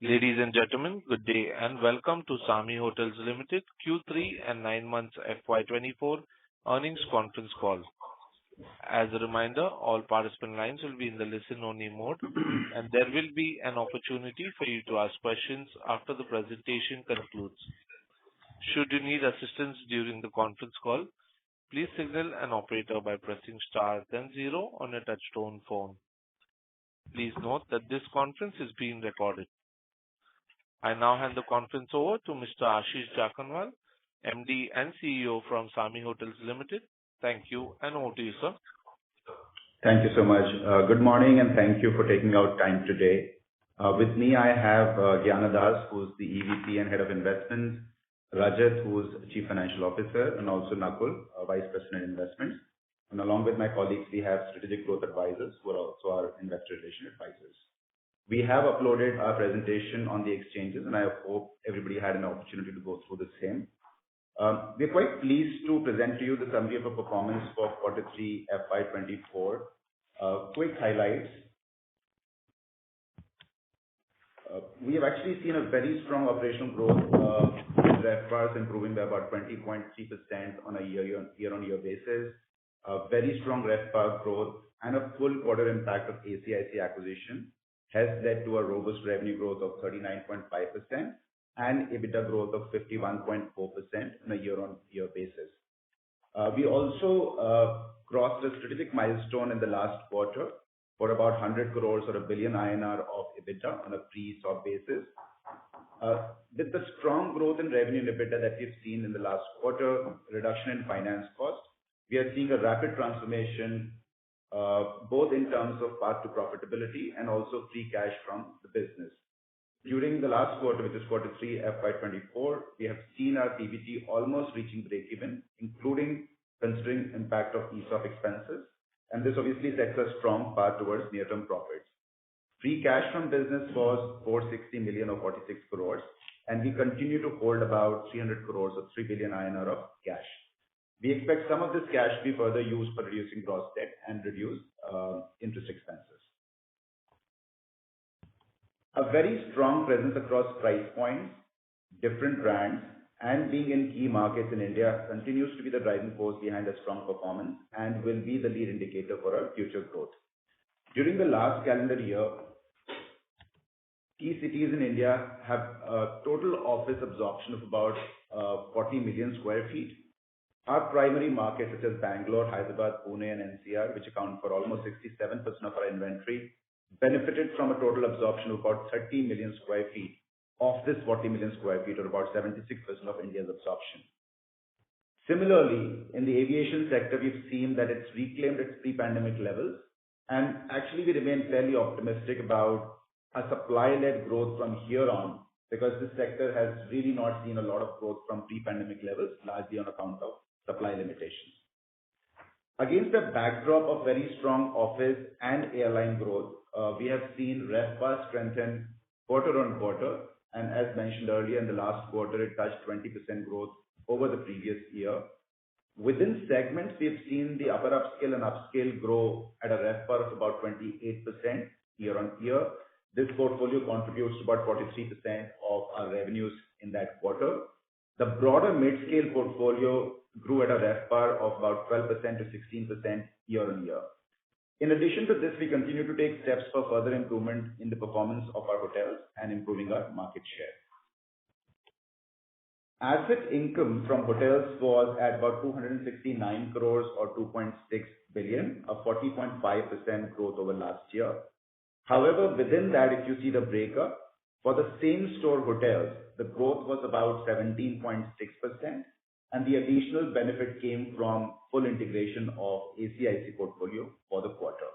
Ladies and gentlemen, good day and welcome to Samhi Hotels Limited Q3 and 9 months FY24 earnings conference call. As a reminder, all participant lines will be in the listen-only mode, and there will be an opportunity for you to ask questions after the presentation concludes. Should you need assistance during the conference call, please signal an operator by pressing star then 0 on a touch-tone phone. Please note that this conference is being recorded. I now hand the conference over to Mr. Ashish Jakhanwala, MD and CEO from Samhi Hotels Limited. Thank you, and over to you, sir. Thank you so much. Good morning, and thank you for taking out time today. With me, I have Gyana Das, who's the EVP and Head of Investments, Rajat, who's Chief Financial Officer, and also Nakul, Vice President Investments. And along with my colleagues, we have Strategic Growth Advisors, who are also our Investor Relations Advisors. We have uploaded our presentation on the exchanges, and I hope everybody had an opportunity to go through the same. We're quite pleased to present to you the summary of our performance for Q3 FY24. Quick highlights. We have actually seen a very strong operational growth, with RevPARs improving by about 20.3% on a year-on-year basis. Very strong RevPAR growth and a full quarter impact of ACIC acquisition has led to a robust revenue growth of 39.5% and EBITDA growth of 51.4% on a year-on-year basis. We also crossed a strategic milestone in the last quarter for about 100 crores or 1 billion INR of EBITDA on a pre-ESOP basis. With the strong growth in revenue and EBITDA that we've seen in the last quarter, reduction in finance costs, we are seeing a rapid transformation both in terms of path to profitability and also free cash from the business. During the last quarter, which is Q3 FY24, we have seen our PBT almost reaching break-even, including considering impact of ESOP expenses, and this obviously sets a strong path towards near-term profits. Free cash from business was 460 million or 46 crores, and we continue to hold about 300 crores or 3 billion INR of cash. We expect some of this cash to be further used for reducing gross debt and reduce interest expenses. A very strong presence across price points, different brands, and being in key markets in India continues to be the driving force behind a strong performance and will be the lead indicator for our future growth. During the last calendar year, key cities in India have a total office absorption of about 40 million square feet. Our primary markets such as Bangalore, Hyderabad, Pune and NCR, which account for almost 67% of our inventory, benefited from a total absorption of about 30 million square feet. Of this 40 million square feet, or about 76% of India's absorption. Similarly, in the aviation sector, we've seen that it's reclaimed its pre-pandemic levels, and actually we remain fairly optimistic about a supply-led growth from here on, because this sector has really not seen a lot of growth from pre-pandemic levels, largely on account of supply limitations. Against a backdrop of very strong office and airline growth, we have seen RevPAR strengthen quarter on quarter, and as mentioned earlier, in the last quarter, it touched 20% growth over the previous year. Within segments, we have seen the upper upscale and upscale grow at a RevPAR of about 28% year on year. This portfolio contributes to about 43% of our revenues in that quarter. The broader mid-scale portfolio grew at a RevPAR of about 12% to 16% year on year. In addition to this, we continue to take steps for further improvement in the performance of our hotels and improving our market share. Asset income from hotels was at about 269 crores or 2.6 billion, a 40.5% growth over last year. However, within that, if you see the breakup, for the same store hotels, the growth was about 17.6%, and the additional benefit came from full integration of ACIC portfolio for the quarter.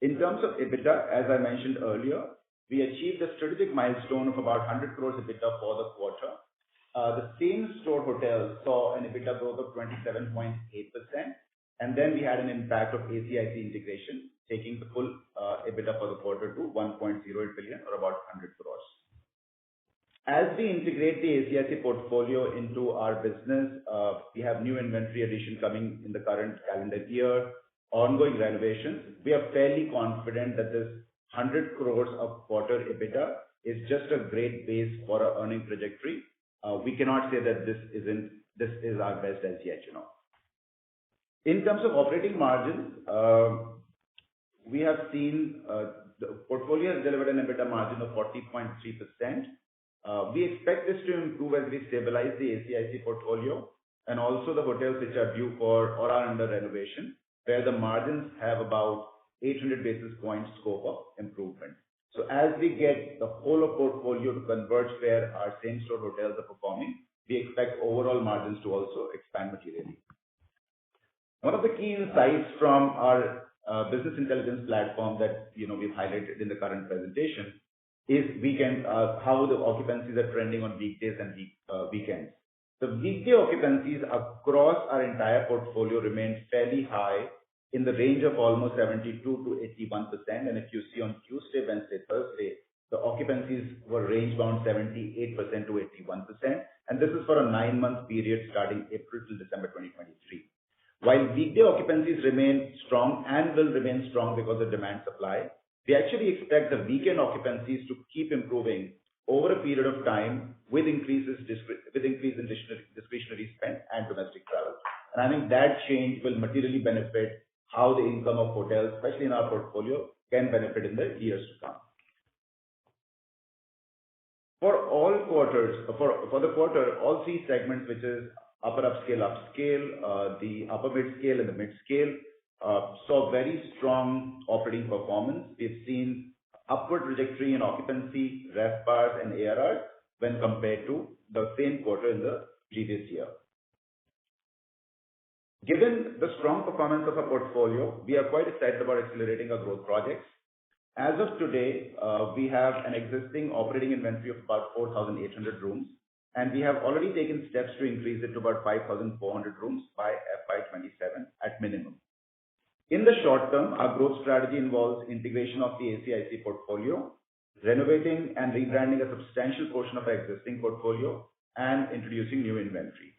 In terms of EBITDA, as I mentioned earlier, we achieved a strategic milestone of about 100 crores EBITDA for the quarter. The same store hotels saw an EBITDA growth of 27.8%, and then we had an impact of ACIC integration, taking the full EBITDA for the quarter to 1.08 billion or about 100 crores. As we integrate the ACIC portfolio into our business, we have new inventory addition coming in the current calendar year, ongoing renovations. We are fairly confident that this 100 crores of quarter EBITDA is just a great base for our earning trajectory. We cannot say that this is our best as yet, you know. In terms of operating margins, we have seen the portfolio has delivered an EBITDA margin of 40.3%. We expect this to improve as we stabilize the ACIC portfolio and also the hotels which are due for or are under renovation, where the margins have about 800 basis points scope of improvement. So as we get the whole of portfolio to converge where our same-store hotels are performing, we expect overall margins to also expand materially. One of the key insights from our business intelligence platform that we've highlighted in the current presentation is how the occupancies are trending on weekdays and weekends. The weekday occupancies across our entire portfolio remain fairly high in the range of almost 72 to 81%. And if you see on Tuesday, Wednesday, Thursday, the occupancies were range bound 78% to 81%. And this is for a 9-month period starting April till December 2023. While weekday occupancies remain strong and will remain strong because of demand supply, we actually expect the weekend occupancies to keep improving over a period of time with increase in discretionary spend and domestic travel. And I think that change will materially benefit how the income of hotels, especially in our portfolio, can benefit in the years to come. For all quarters, for the quarter, all three segments, which is upper upscale, the upper mid-scale and the mid-scale, saw very strong operating performance. We've seen upward trajectory in occupancy, RevPARs and ARRs when compared to the same quarter in the previous year. Given the strong performance of our portfolio, we are quite excited about accelerating our growth projects. As of today, we have an existing operating inventory of about 4,800 rooms, and we have already taken steps to increase it to about 5,400 rooms by FY27 at minimum. In the short term, our growth strategy involves integration of the ACIC portfolio, renovating and rebranding a substantial portion of our existing portfolio, and introducing new inventory.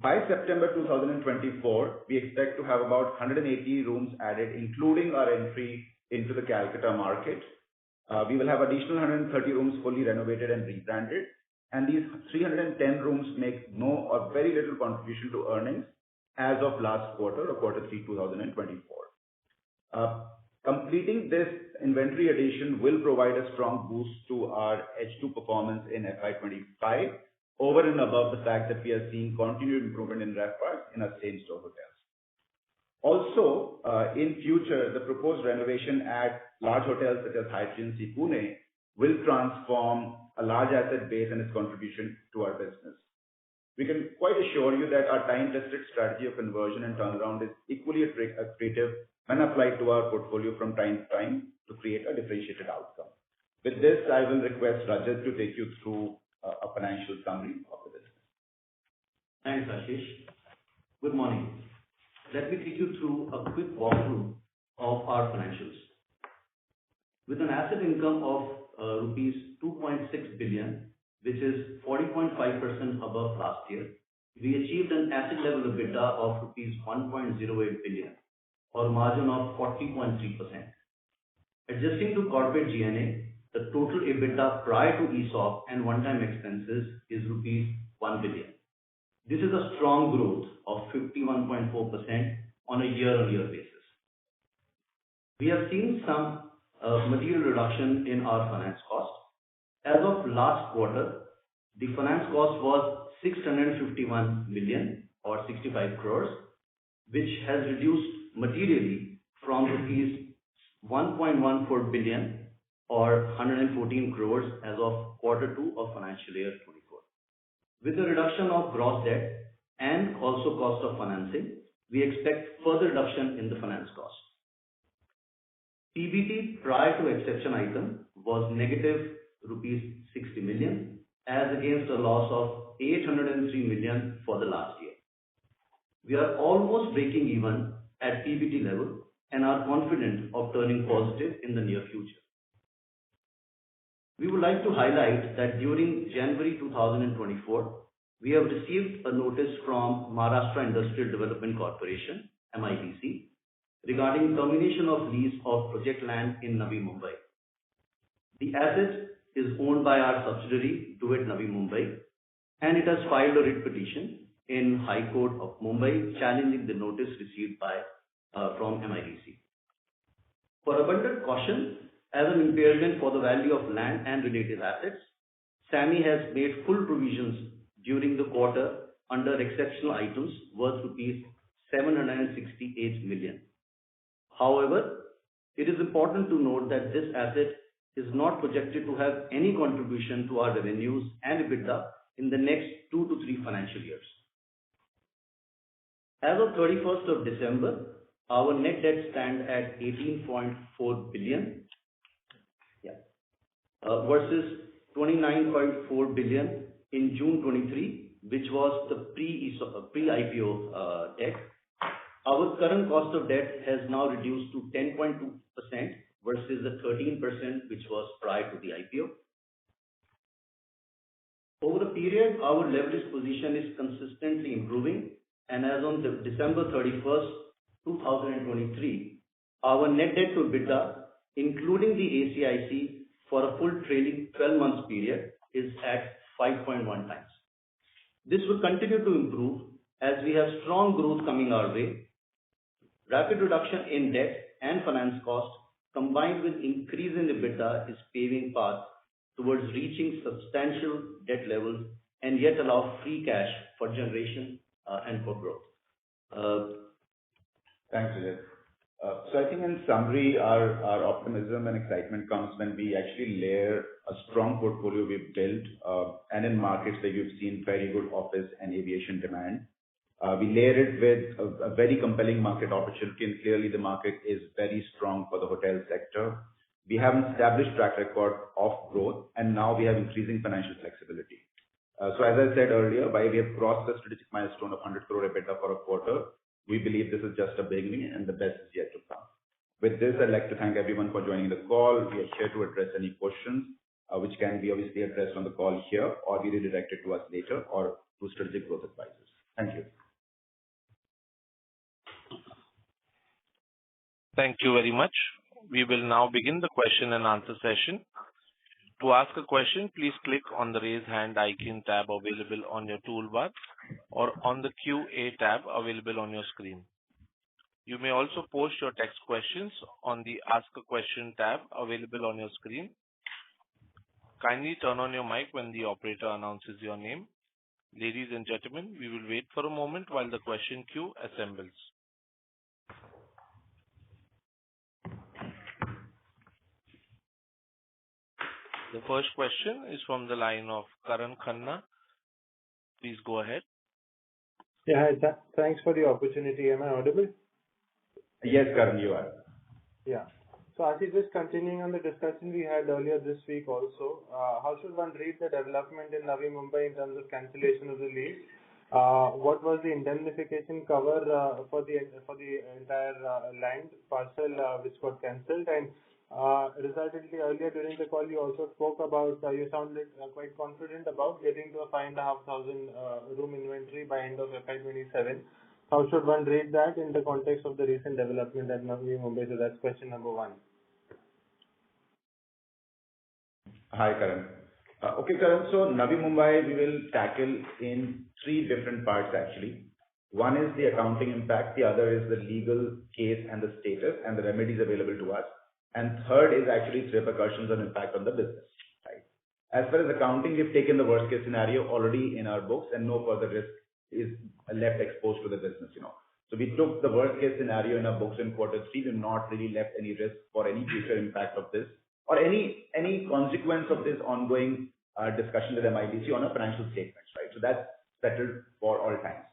By September 2024, we expect to have about 180 rooms added, including our entry into the Calcutta market. We will have additional 130 rooms fully renovated and rebranded, and these 310 rooms make no or very little contribution to earnings as of last quarter or quarter 3 2024. Completing this inventory addition will provide a strong boost to our H2 performance in FY25, over and above the fact that we are seeing continued improvement in RevPAR in our same-store hotels. Also, in future, the proposed renovation at large hotels such as Hyatt Regency Pune will transform a large asset base and its contribution to our business. We can quite assure you that our time-tested strategy of conversion and turnaround is equally accretive when applied to our portfolio from time to time to create a differentiated outcome. With this, I will request Rajat to take you through a financial summary of the business. Thanks, Ashish. Good morning. Let me take you through a quick walkthrough of our financials. With an asset income of rupees 2.6 billion, which is 40.5% above last year, we achieved an asset level EBITDA of rupees 1.08 billion, or a margin of 40.3%. Adjusting to corporate G&A, the total EBITDA prior to ESOP and one-time expenses is rupees 1 billion. This is a strong growth of 51.4% on a year-on-year basis. We have seen some material reduction in our finance cost. As of last quarter, the finance cost was 651 million or 65 crores, which has reduced materially from rupees 1.14 billion or 114 crores as of quarter 2 of financial year 24. With the reduction of gross debt and also cost of financing, we expect further reduction in the finance cost. PBT prior to exception item was negative rupees 60 million as against a loss of 803 million for the last year. We are almost breaking even at PBT level and are confident of turning positive in the near future. We would like to highlight that during January 2024, we have received a notice from Maharashtra Industrial Development Corporation, MIDC, regarding termination of lease of project land in Navi Mumbai. The asset is owned by our subsidiary, Do It Navi Mumbai, and it has filed a writ petition in High Court of Mumbai challenging the notice received from MIDC. For abundant caution, as an impairment for the value of land and related assets, Samhi has made full provisions during the quarter under exceptional items worth rupees 768 million. However, it is important to note that this asset is not projected to have any contribution to our revenues and EBITDA in the next 2 to 3 financial years. As of 31st of December, our net debt stands at 18.4 billion versus 29.4 billion in June 23, which was the pre-IPO debt. Our current cost of debt has now reduced to 10.2% versus the 13% which was prior to the IPO. Over the period, our leverage position is consistently improving, and as on December 31st, 2023, our net debt to EBITDA, including the ACIC for a full trailing 12 months period, is at 5.1 times. This will continue to improve as we have strong growth coming our way. Rapid reduction in debt and finance costs combined with increase in EBITDA is paving path towards reaching substantial debt levels and yet allow free cash for generation and for growth. Thanks, Vijay. So I think in summary, our optimism and excitement comes when we actually layer a strong portfolio we've built, and in markets where you've seen very good office and aviation demand. We layer it with a very compelling market opportunity, and clearly the market is very strong for the hotel sector. We have an established track record of growth, and now we have increasing financial flexibility. So as I said earlier, while we have crossed the strategic milestone of 100 crore EBITDA for a quarter, we believe this is just a beginning and the best is yet to come. With this, I'd like to thank everyone for joining the call. We are here to address any questions, which can be obviously addressed on the call here or be redirected to us later or to strategic growth advisors. Thank you. Thank you very much. We will now begin the question and answer session. To ask a question, please click on the Raise Hand icon tab available on your toolbar or on the QA tab available on your screen. You may also post your text questions on the Ask a Question tab available on your screen. Kindly turn on your mic when the operator announces your name. Ladies and gentlemen, we will wait for a moment while the question queue assembles. The first question is from the line of Karan Khanna. Please go ahead. Yeah, hi. Thanks for the opportunity. Am I audible? Yes, Karan, you are. Yeah. So, Ashish, just continuing on the discussion we had earlier this week also, how should one read the development in Navi Mumbai in terms of cancellation of the lease? What was the indemnification cover for the entire land parcel which got cancelled? And resultantly, earlier during the call, you also spoke about, you sounded quite confident about getting to a 5,500 room inventory by end of FY27. How should one read that in the context of the recent development at Navi Mumbai? So that's question number one. Hi, Karan. Okay, Karan. So Navi Mumbai, we will tackle in 3 different parts actually. One is the accounting impact, the other is the legal case and the status and the remedies available to us. And third is actually its repercussions and impact on the business. Right? As far as accounting, we've taken the worst case scenario already in our books and no further risk is left exposed to the business, So we took the worst case scenario in our books in quarter 3. We've not really left any risk for any future impact of this or any consequence of this ongoing discussion with MIDC on our financial statements, right? So that's settled for all times.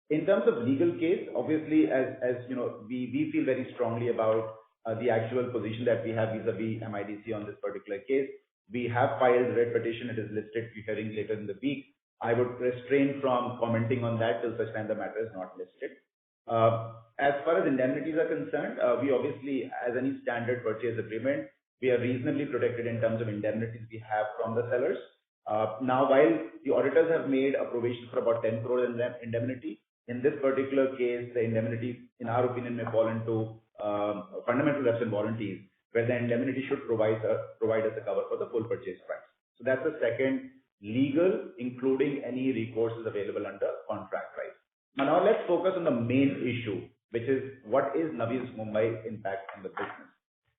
In terms of legal case, obviously, as you know, we feel very strongly about the actual position that we have vis-a-vis MIDC on this particular case. We have filed a writ petition. It is listed for hearing later in the week. I would refrain from commenting on that till such time the matter is not listed. As far as indemnities are concerned, we obviously, as any standard purchase agreement, we are reasonably protected in terms of indemnities we have from the sellers. Now, while the auditors have made a provision for about 10 crore indemnity, in this particular case, the indemnity, in our opinion, may fall into fundamental reps and warranties, where the indemnity should provide us a cover for the full purchase price. So that's the second, legal, including any recourses available under contract price. Now let's focus on the main issue, which is what is Navi Mumbai impact on the business.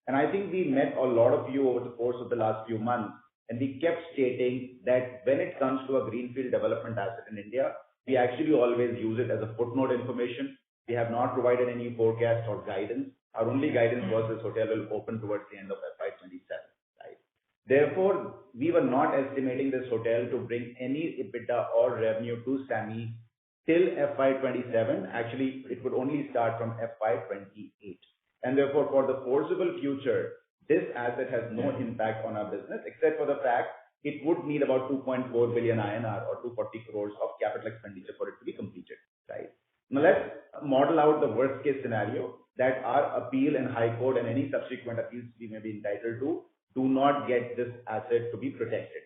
And I think we met a lot of you over the course of the last few months, and we kept stating that when it comes to a greenfield development asset in India, we actually always use it as a footnote information. We have not provided any forecast or guidance. Our only guidance was this hotel will open towards the end of FY27, right? Therefore, we were not estimating this hotel to bring any EBITDA or revenue to Samhi till FY27. Actually, it would only start from FY28. And therefore, for the foreseeable future, this asset has no impact on our business, except for the fact it would need about 2.4 billion INR or 240 crores of capital expenditure for it to be completed, right? Now let's model out the worst case scenario that our appeal in High Court and any subsequent appeals we may be entitled to do not get this asset to be protected.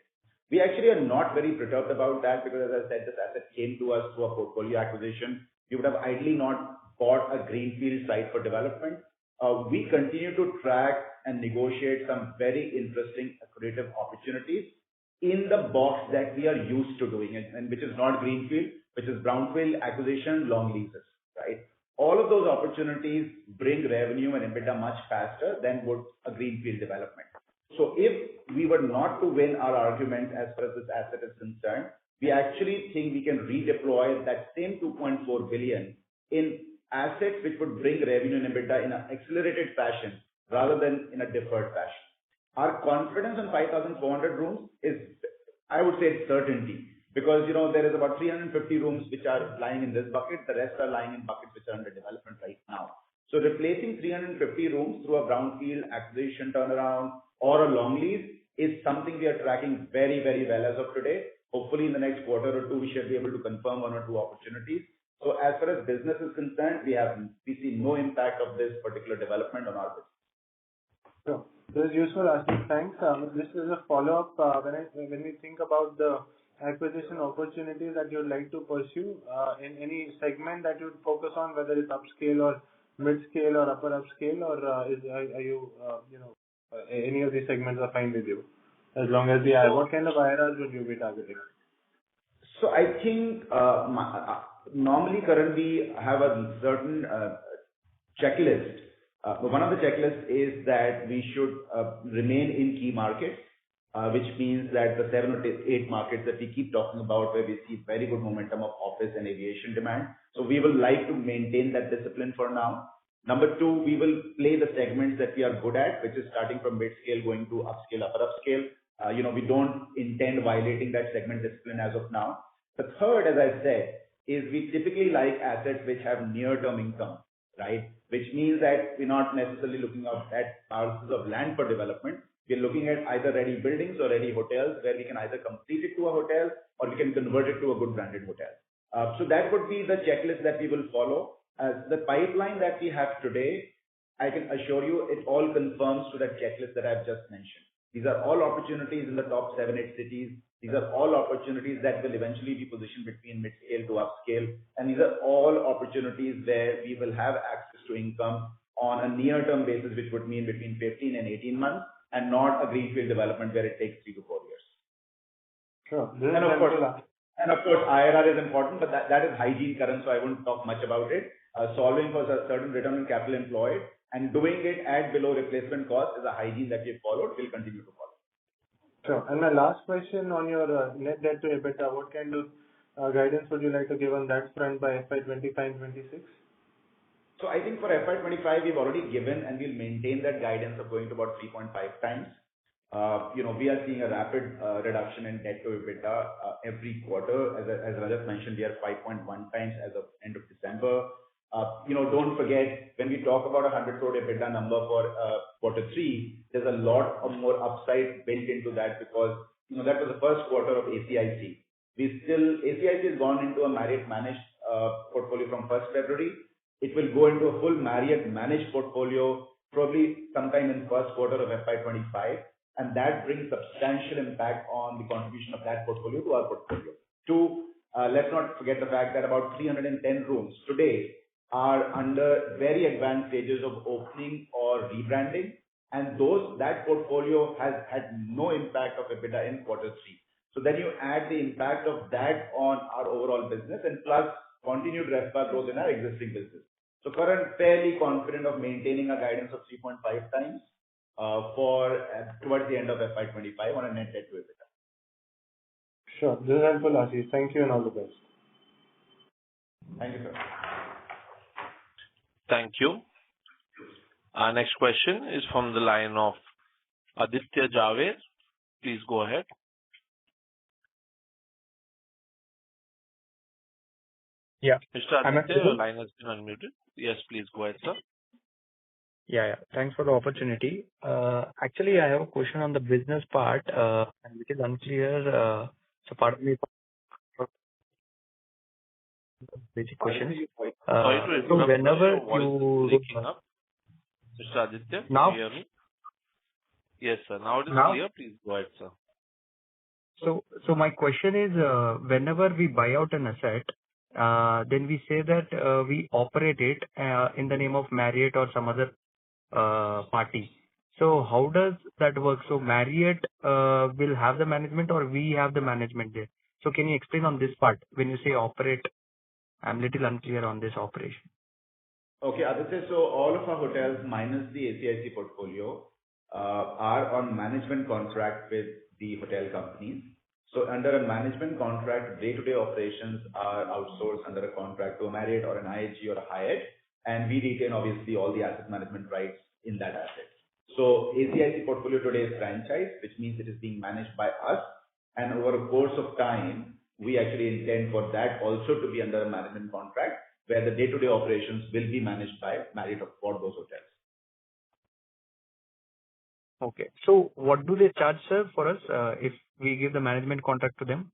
We actually are not very perturbed about that because, as I said, this asset came to us through a portfolio acquisition. We would have ideally not bought a greenfield site for development. We continue to track and negotiate some very interesting accretive opportunities in the box that we are used to doing it, and which is not greenfield, which is brownfield acquisition, long leases, right? All of those opportunities bring revenue and EBITDA much faster than would a greenfield development. So if we were not to win our argument as far as this asset is concerned, we actually think we can redeploy that same 2.4 billion in assets which would bring revenue and EBITDA in an accelerated fashion rather than in a deferred fashion. Our confidence in 5,400 rooms is, I would say, certainty, because there is about 350 rooms which are lying in this bucket. The rest are lying in buckets which are under development right now. So replacing 350 rooms through a brownfield acquisition turnaround or a long lease is something we are tracking very, very well as of today. Hopefully in the next quarter or two, we should be able to confirm one or two opportunities. So as far as business is concerned, we see no impact of this particular development on our business. Sure. This is useful, Ashish. Thanks. This is a follow-up. When we think about the acquisition opportunities that you'd like to pursue, in any segment that you'd focus on, whether it's upscale or mid-scale or upper upscale, or are you, any of these segments are fine with you? As long as what kind of IRRs would you be targeting? So I think normally currently I have a certain checklist. One of the checklists is that we should remain in key markets, which means that the 7 or 8 markets that we keep talking about where we see very good momentum of office and aviation demand. So we will like to maintain that discipline for now. Number 2, we will play the segments that we are good at, which is starting from mid-scale going to upscale, upper upscale. We don't intend violating that segment discipline as of now. The third, as I said, is we typically like assets which have near-term income, right? Which means that we're not necessarily looking at parcels of land for development. We're looking at either ready buildings or ready hotels where we can either complete it to a hotel or we can convert it to a good branded hotel. So that would be the checklist that we will follow. The pipeline that we have today, I can assure you, it all confirms to that checklist that I've just mentioned. These are all opportunities in the top 7, 8 cities. These are all opportunities that will eventually be positioned between mid-scale to upscale. And these are all opportunities where we will have access to income on a near-term basis, which would mean between 15 and 18 months, and not a greenfield development where it takes 3 to 4 years. Sure. And of course, IRR is important, but that is hygiene, Karan, so I won't talk much about it. Solving for a certain return on capital employed and doing it at below replacement cost is a hygiene that we've followed, will continue to follow. Sure. And my last question on your net debt to EBITDA, what kind of guidance would you like to give on that front by FY25 and 26? So I think for FY25, we've already given and we'll maintain that guidance of going to about 3.5 times. We are seeing a rapid reduction in debt to EBITDA every quarter. As Rajat mentioned, we are 5.1 times as of end of December. Don't forget, when we talk about 100 crore EBITDA number for quarter 3, there's a lot of more upside built into that because, that was the first quarter of ACIC. ACIC has gone into a Marriott managed portfolio from 1st February. It will go into a full Marriott managed portfolio probably sometime in first quarter of FY25. And that brings substantial impact on the contribution of that portfolio to our portfolio. 2, let's not forget the fact that about 310 rooms today are under very advanced stages of opening or rebranding. and that portfolio has had no impact of EBITDA in quarter three. So then you add the impact of that on our overall business and plus continued RevPAR growth in our existing business. So current, fairly confident of maintaining a guidance of 3.5 times for towards the end of FY25 on a net debt to EBITDA. Sure. This is helpful, Ashish. Thank you and all the best. Thank you, sir. Thank you. Our next question is from the line of Aditya Javed. Please go ahead. Yeah. Mr. Aditya, your line has been unmuted. Yes, please go ahead, sir. Yeah. Thanks for the opportunity. Actually, I have a question on the business part, and which is unclear. So pardon me for basic questions. Sorry to interrupt. So whenever Your voice is breaking up. Mr. Aditya, can you hear me? Yes, sir. Now it is clear. Please go ahead, sir. So my question is, whenever we buy out an asset, then we say that we operate it in the name of Marriott or some other party. So how does that work? So Marriott will have the management or we have the management there? So can you explain on this part? When you say operate, I'm a little unclear on this operation. Okay, Aditya, so all of our hotels minus the ACIC portfolio are on management contract with the hotel companies. So under a management contract, day-to-day operations are outsourced under a contract to a Marriott or an IHG or a Hyatt, and we retain obviously all the asset management rights in that asset. So ACIC portfolio today is franchised, which means it is being managed by us, and over a course of time, we actually intend for that also to be under a management contract, where the day-to-day operations will be managed by Marriott for those hotels. Okay. So what do they charge, sir, for us if we give the management contract to them?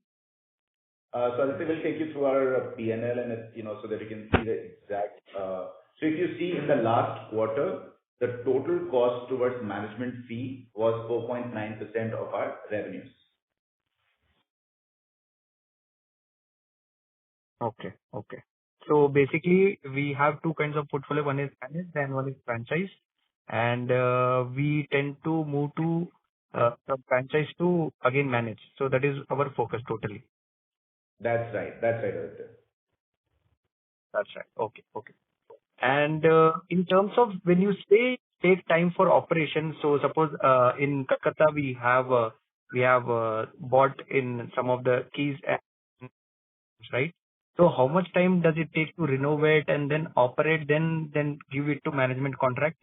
So Aditya will take you through our P&L and so that you can see the exact. So if you see in the last quarter, the total cost towards management fee was 4.9% of our revenues. Okay. So basically, we have two kinds of portfolio. One is managed and one is franchise. And we tend to move to from franchise to again manage. So that is our focus totally. That's right. Aditya. That's right. Okay. And in terms of when you say take time for operation, so suppose in Kolkata we have bought in some of the keys, right? So how much time does it take to renovate and then operate, then give it to management contract?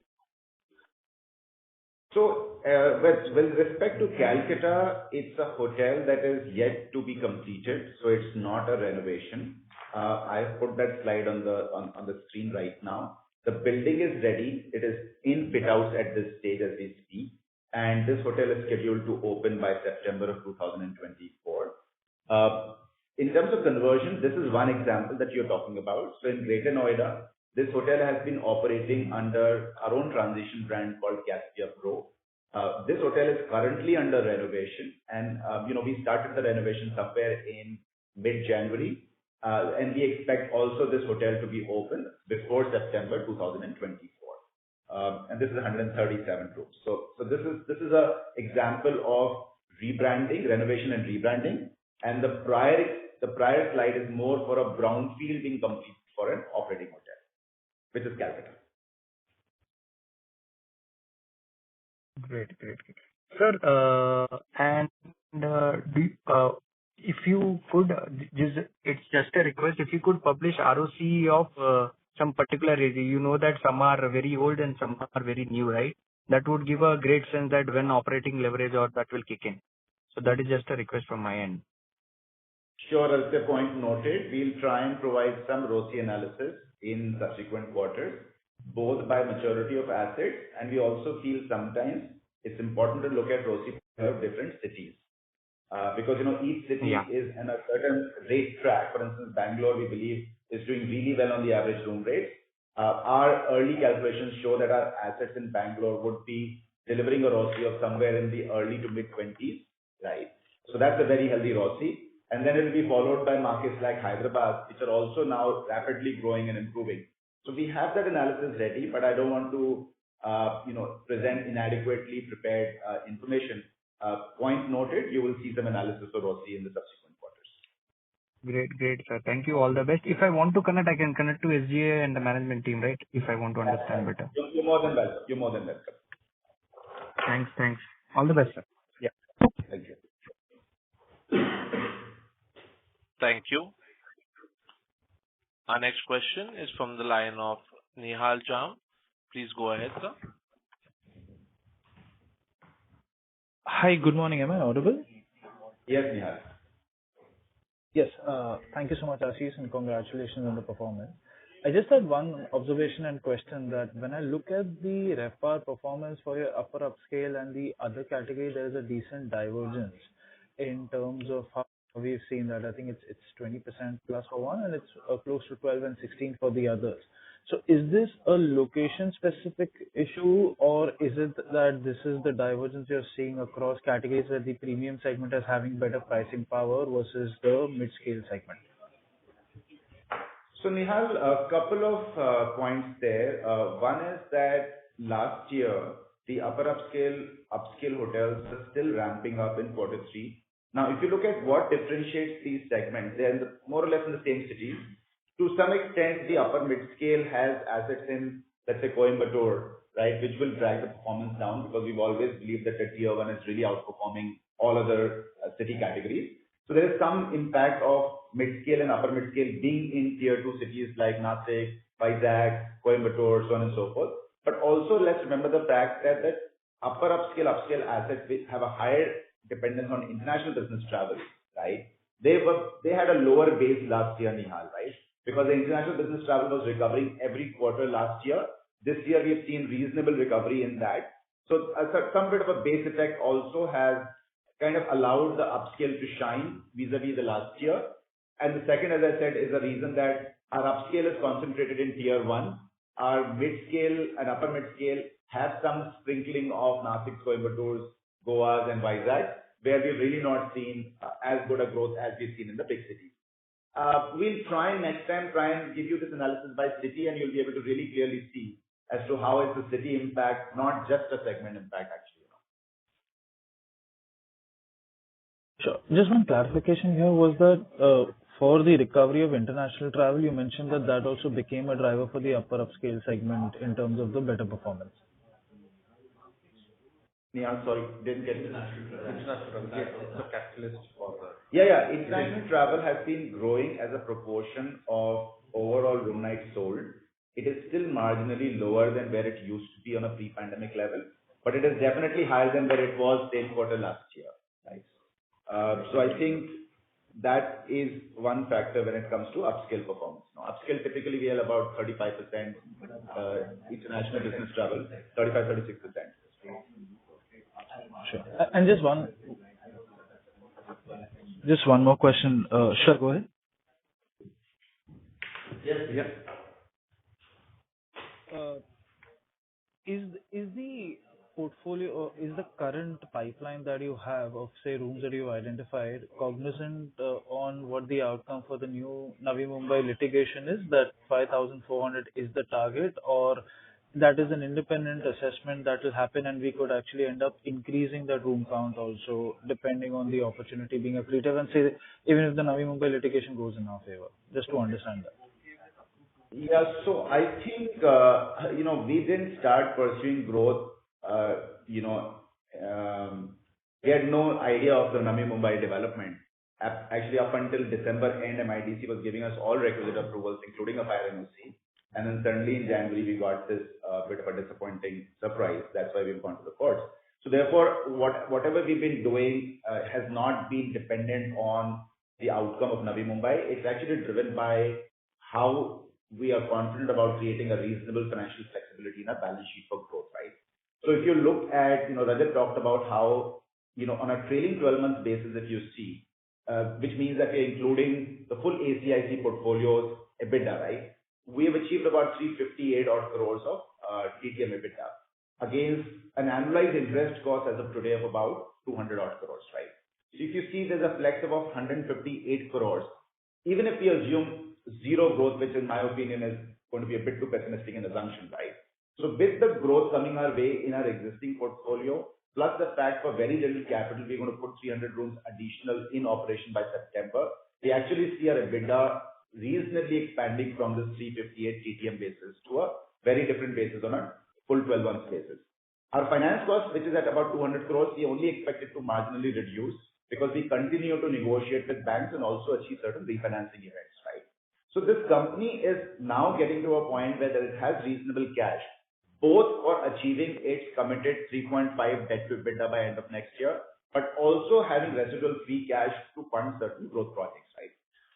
So with respect to Calcutta, it's a hotel that is yet to be completed, so it's not a renovation. I've put that slide on the screen right now. The building is ready. It is in fit outs at this stage as we speak, and this hotel is scheduled to open by September of 2024. In terms of conversion, this is one example that you're talking about. So in Greater Noida, this hotel has been operating under our own transition brand called Caspia Pro. This hotel is currently under renovation, and we started the renovation somewhere in mid-January, and we expect also this hotel to be open before September 2024. And this is 137 rooms. So this is a example of rebranding, renovation and rebranding, and the prior slide is more for a brownfield being complete for an operating hotel, which is Calcutta. Great. Sir, and if you could, it's just a request, if you could publish ROC of some particular area. You know that some are very old and some are very new, right? That would give a great sense that when operating leverage or that will kick in. So that is just a request from my end. Sure, that's the point noted. We'll try and provide some ROC analysis in subsequent quarters, both by maturity of assets, and we also feel sometimes it's important to look at ROC of different cities. Because each city is in a certain rate track. For instance, Bangalore, we believe, is doing really well on the average room rate. Our early calculations show that our assets in Bangalore would be delivering a ROC of somewhere in the early to mid-20s, right? So that's a very healthy ROC. And then it will be followed by markets like Hyderabad, which are also now rapidly growing and improving. So we have that analysis ready, but I don't want to present inadequately prepared information, point noted, you will see some analysis of ROCE in the subsequent quarters. Great, sir. Thank you. All the best. If I want to connect, I can connect to SGA and the management team, right? If I want to understand better. You're more than welcome. You're more than welcome. Thanks. All the best, sir. Yeah. Thank you. Thank you. Our next question is from the line of Nihal Jham. Please go ahead, sir. Hi, good morning. Am I audible? Yes, Nihal. Yes. Thank you so much, Ashish, and congratulations on the performance. I just had one observation and question that when I look at the RevPAR performance for your upper upscale and the other category, there is a decent divergence in terms of how we've seen that. I think it's 20% plus for one, and it's close to 12 and 16 for the others. So is this a location-specific issue, or is it that this is the divergence you're seeing across categories where the premium segment is having better pricing power versus the mid-scale segment? So Nihal, a couple of points there. One is that last year, the upper upscale hotels are still ramping up in quarter three. Now, if you look at what differentiates these segments, they're more or less in the same cities. To some extent, the upper mid-scale has assets in, let's say, Coimbatore, right, which will drag the performance down because we've always believed that the tier one is really outperforming all other city categories. So there is some impact of mid-scale and upper mid-scale being in tier two cities like Nashik, Vizag, Coimbatore, so on and so forth. But also let's remember the fact that upper upscale assets which have a higher dependence on international business travel, right? They had a lower base last year, Nihal, right? Because the international business travel was recovering every quarter last year. This year we've seen reasonable recovery in that. So some bit of a base effect also has kind of allowed the upscale to shine vis-a-vis the last year. And the second, as I said, is the reason that our upscale is concentrated in tier one. Our mid-scale and upper mid-scale have some sprinkling of Nashik, Coimbatore, Goas and Vizag, where we've really not seen as good a growth as we've seen in the big cities. We'll try next time and give you this analysis by city, and you'll be able to really clearly see as to how is the city impact, not just a segment impact actually. Sure. Just one clarification here was that for the recovery of international travel, you mentioned that also became a driver for the upper upscale segment in terms of the better performance. Yeah, sorry, didn't get International travel. International catalyst for the... Yeah. International travel has been growing as a proportion of overall room nights sold. It is still marginally lower than where it used to be on a pre-pandemic level, but it is definitely higher than where it was same quarter last year. Right. So I think that is one factor when it comes to upscale performance. Now, upscale typically we are about 35%, international business travel, 35-36%. Sure. And just one more question. Sure, go ahead. Yes. Is the portfolio or is the current pipeline that you have of, say, rooms that you identified cognizant on what the outcome for the new Navi Mumbai litigation is, that 5,400 is the target, or that is an independent assessment that will happen and we could actually end up increasing the room count also depending on the opportunity being accretive, and say even if the Navi Mumbai litigation goes in our favor, just to understand that. Yeah, so I think, we didn't start pursuing growth, we had no idea of the Navi Mumbai development. Actually, up until December end, MIDC was giving us all requisite approvals, including a fire NOC. And then suddenly in January, we got this bit of a disappointing surprise. That's why we've gone to the courts. So therefore, whatever we've been doing has not been dependent on the outcome of Navi Mumbai. It's actually driven by how we are confident about creating a reasonable financial flexibility in our balance sheet for growth, right? So if you look at, Rajat talked about how, on a trailing 12-month basis, if you see, which means that we're including the full ACIC portfolio's EBITDA, right? We have achieved about 358 odd crores of TTM EBITDA against an annualized interest cost as of today of about 200 odd crores, right? So if you see there's a flex of 158 crores, even if we assume zero growth, which in my opinion is going to be a bit too pessimistic an assumption, right? So with the growth coming our way in our existing portfolio, plus the fact for very little capital, we're going to put 300 rooms additional in operation by September. We actually see our EBITDA reasonably expanding from this 358 TTM basis to a very different basis on a full 12 months basis. Our finance cost, which is at about 200 crores, we only expect it to marginally reduce because we continue to negotiate with banks and also achieve certain refinancing events, right? So this company is now getting to a point where it has reasonable cash, both for achieving its committed 3.5 debt to EBITDA by end of next year, but also having residual free cash to fund certain growth projects, right?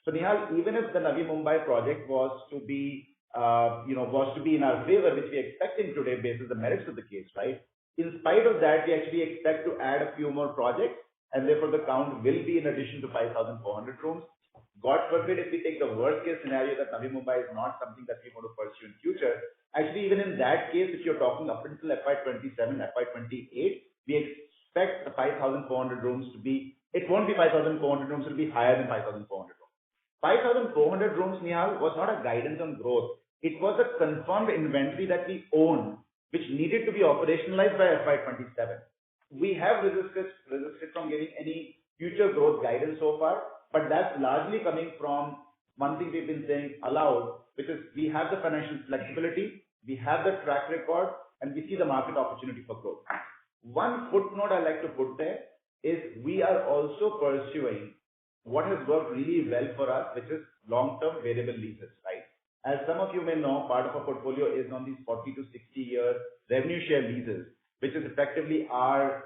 So Nihal, even if the Navi Mumbai project was to be, was to be in our favor, which we expecting today based on the merits of the case, right? In spite of that, we actually expect to add a few more projects, and therefore the count will be in addition to 5,400 rooms. God forbid if we take the worst case scenario that Navi Mumbai is not something that we want to pursue in future. Actually, even in that case, if you're talking up until FY27, FY28, we expect the 5,400 rooms to be, it won't be 5,400 rooms, it will be higher than 5,400 rooms. 5,400 rooms, Nihal, was not a guidance on growth. It was a confirmed inventory that we own, which needed to be operationalized by FY27. We have resisted from giving any future growth guidance so far, but that's largely coming from one thing we've been saying aloud, which is we have the financial flexibility, we have the track record, and we see the market opportunity for growth. One footnote I like to put there is we are also pursuing what has worked really well for us, which is long-term variable leases, right? As some of you may know, part of our portfolio is on these 40 to 60-year revenue share leases, which is effectively our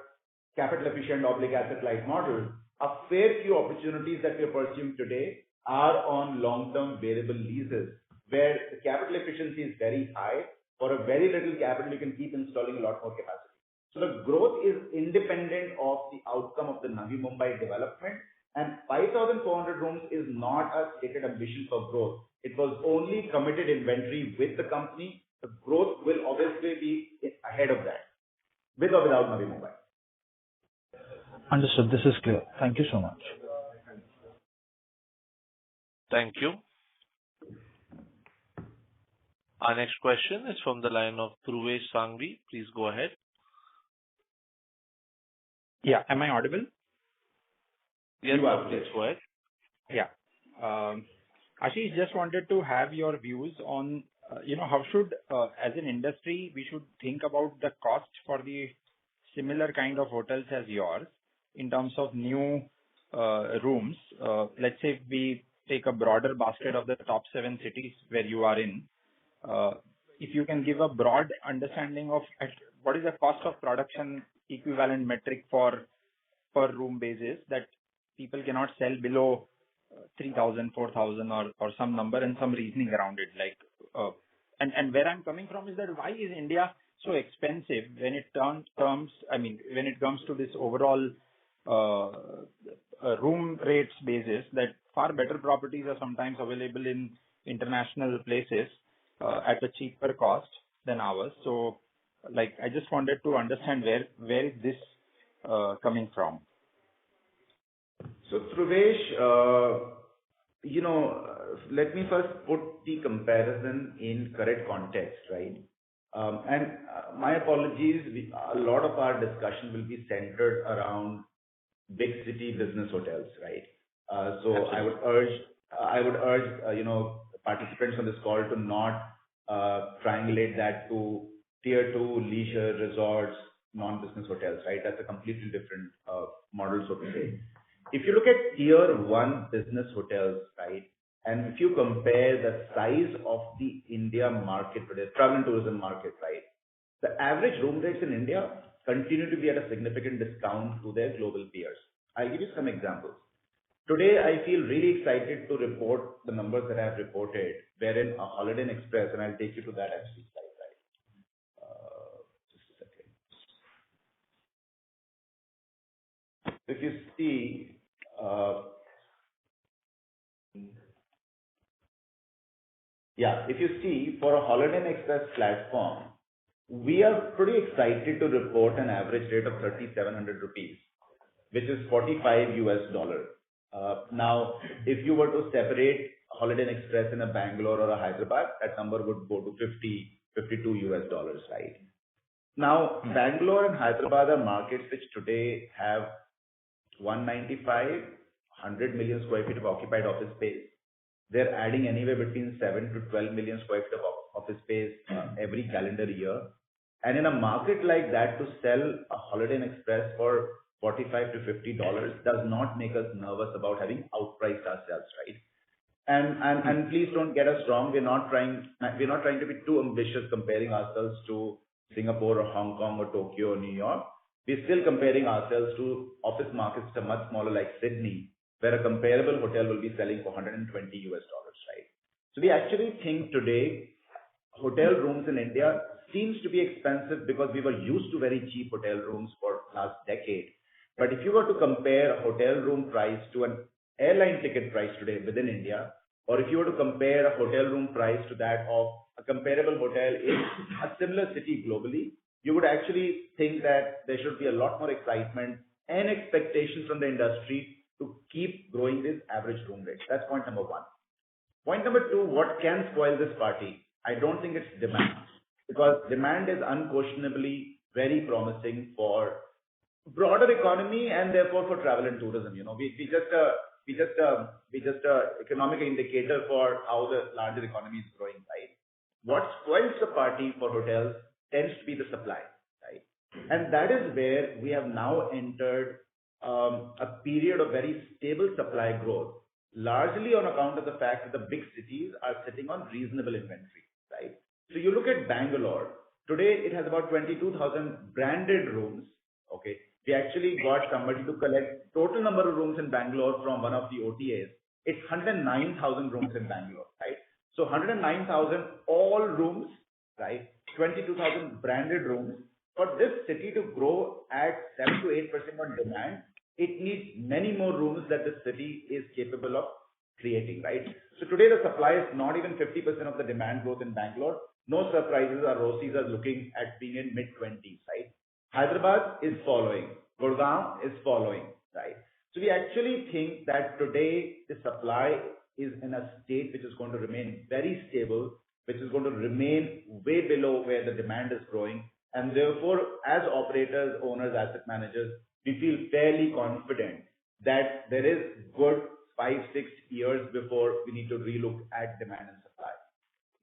capital efficient oblique asset light model. A fair few opportunities that we are pursuing today are on long-term variable leases, where the capital efficiency is very high. For a very little capital, you can keep installing a lot more capacity. So the growth is independent of the outcome of the Navi Mumbai development, and 5,400 rooms is not a stated ambition for growth. It was only committed inventory with the company. The growth will obviously be ahead of that, with or without Navi Mumbai. Understood. This is clear. Thank you so much. Thank you. Our next question is from the line of Dhruvesh Sanghvi. Please go ahead. Yeah. Am I audible? Yes, please go ahead. Yeah. Ashish, just wanted to have your views on, how should, as an industry, we should think about the cost for the similar kind of hotels as yours in terms of new rooms. Let's say we take a broader basket of the top 7 cities where you are in. If you can give a broad understanding of what is the cost of production equivalent metric for per room basis that people cannot sell below 3,000, 4,000 or some number and some reasoning around it. And where I'm coming from is that why is India so expensive when it when it comes to this overall room rates basis, that far better properties are sometimes available in international places at a cheaper cost than ours. So I just wanted to understand where is this coming from? So Dhruvesh, let me first put the comparison in correct context, right? And my apologies, a lot of our discussion will be centered around big city business hotels, right? So Absolutely. I would urge, participants on this call to not triangulate that to tier 2 leisure resorts, non-business hotels, right? That's a completely different model, so to say. If you look at tier 1 business hotels, right, and if you compare the size of the India market today, travel and tourism market, right, the average room rates in India continue to be at a significant discount to their global peers. I'll give you some examples. Today, I feel really excited to report the numbers that I have reported, wherein a Holiday Inn Express, and I'll take you to that actually slide, right? Just a second. If you see, if you see for a Holiday Inn Express platform, we are pretty excited to report an average rate of 3,700 rupees, which is $45. Now, if you were to separate Holiday Inn Express in a Bangalore or a Hyderabad, that number would go to 50 $52, right? Now, Bangalore and Hyderabad are markets which today have 195, 100 million square feet of occupied office space. They're adding anywhere between 7 to 12 million square feet of office space every calendar year. And in a market like that, to sell a Holiday Inn Express for $45 to $50 does not make us nervous about having outpriced ourselves, right? And please don't get us wrong. We're not trying to be too ambitious comparing ourselves to Singapore or Hong Kong or Tokyo or New York. We're still comparing ourselves to office markets that are much smaller like Sydney, where a comparable hotel will be selling for $120, right? So we actually think today hotel rooms in India seems to be expensive because we were used to very cheap hotel rooms for last decade. But if you were to compare a hotel room price to an airline ticket price today within India, or if you were to compare a hotel room price to that of a comparable hotel in a similar city globally, you would actually think that there should be a lot more excitement and expectations from the industry to keep growing this average room rate. That's point number one. Point number two, what can spoil this party? I don't think it's demand, because demand is unquestionably very promising for broader economy and therefore for travel and tourism. You know, we just economic indicator for how the larger economy is growing, right? What spoils the party for hotels tends to be the supply, right? And that is where we have now entered a period of very stable supply growth, largely on account of the fact that the big cities are sitting on reasonable inventory, right? So you look at Bangalore, today it has about 22,000 branded rooms, okay? We actually got somebody to collect total number of rooms in Bangalore from one of the OTAs. It's 109,000 rooms in Bangalore, right? So 109,000 all rooms, right? 22,000 branded rooms. For this city to grow at 7 to 8% on demand, it needs many more rooms that the city is capable of creating, right? So today the supply is not even 50% of the demand growth in Bangalore. No surprises, our ROCEs are looking at being in mid-20s, right? Hyderabad is following. Gurgaon is following, right? So we actually think that today the supply is in a state which is going to remain very stable, which is going to remain way below where the demand is growing. And therefore, as operators, owners, asset managers, we feel fairly confident that there is good 5-6 years before we need to relook at demand and supply.